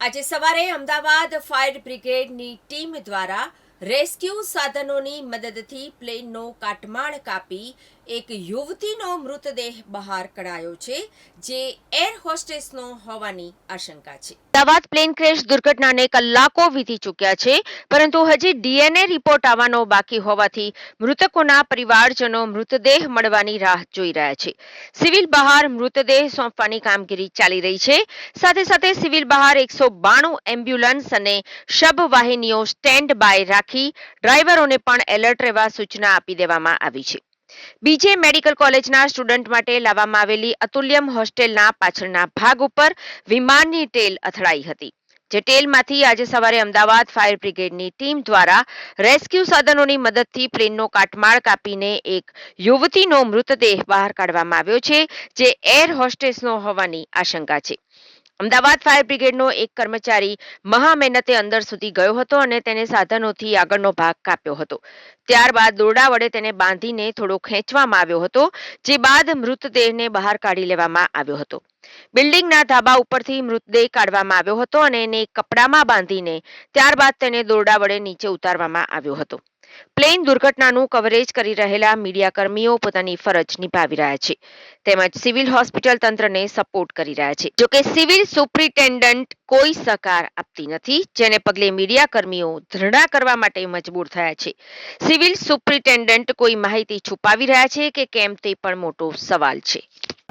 આજે સવારે Ahmedabad fire બ્રિગેડની team દ્વારા રેસ્ક્યુ સાધનોની મદદથી પ્લેનનો કાટમાળ કાપી એક યુવતીનો મૃતદેહ બહાર કઢાયો છે, જે એર હોસ્ટેસનો હોવાની આશંકા છે. અમદાવાદ પ્લેન ક્રેશ દુર્ઘટનાને કલાકો વીતી ચૂક્યા છે, પરંતુ હજી ડીએનએ રિપોર્ટ આવવાનો બાકી હોવાથી મૃતકોના પરિવારજનો મૃતદેહ મળવાની રાહ જોઈ રહ્યા છે. સિવિલ બહાર મૃતદેહ સોંપવાની કામગીરી ચાલી રહી છે. સાથે સાથે સિવિલ બહાર 192 એમ્બ્યુલન્સ અને શબ વાહિનીઓ સ્ટેન્ડ બાય રાખી ડ્રાઈવરોને પણ એલર્ટ રહેવા સૂચના આપી દેવામાં આવી છે. બીજે મેડિકલ કોલેજના સ્ટુડન્ટ માટે લાવવામાં આવેલી અતુલ્યમ હોસ્ટેલના પાછળના ભાગ ઉપર વિમાનની ટેલ અથડાઈ હતી, જે ટેલમાંથી આજે સવારે અમદાવાદ ફાયર બ્રિગેડની ટીમ દ્વારા રેસ્ક્યુ સાધનોની મદદથી પ્લેનનો કાટમાળ કાપીને એક યુવતીનો મૃતદેહ બહાર કાઢવામાં આવ્યો છે, જે એર હોસ્ટેસનો હોવાની આશંકા છે. અમદાવાદ ફાયર બ્રિગેડનો એક કર્મચારી મહા મહેનતે અંદર સુધી ગયો હતો અને તેને સાધનોથી આગળનો ભાગ કાપ્યો હતો. ત્યારબાદ દોરડા વડે તેને બાંધીને થોડો ખેંચવામાં આવ્યો હતો, જે બાદ મૃતદેહને બહાર કાઢી લેવામાં આવ્યો હતો. બિલ્ડિંગના ધાબા ઉપરથી મૃતદેહ કાઢવામાં આવ્યો હતો અને એને કપડામાં બાંધીને ત્યારબાદ તેને દોરડા વડે નીચે ઉતારવામાં આવ્યો હતો. પ્લેન દુર્ઘટનાનું કવરેજ કરી રહેલા મીડિયા કર્મીઓ પોતાની ફરજ નિભાવી રહ્યા છે, તેમજ સિવિલ હોસ્પિટલ તંત્રને સપોર્ટ કરી રહ્યા છે. જોકે સિવિલ સુપ્રિન્ટેન્ડન્ટ કોઈ સહકાર આપતી નથી, જેને પગલે મીડિયા કર્મીઓ ધરણા કરવા માટે મજબૂર થયા છે. સિવિલ સુપ્રિન્ટેન્ડન્ટ કોઈ માહિતી છુપાવી રહ્યા છે કે કેમ તે પણ મોટો સવાલ છે.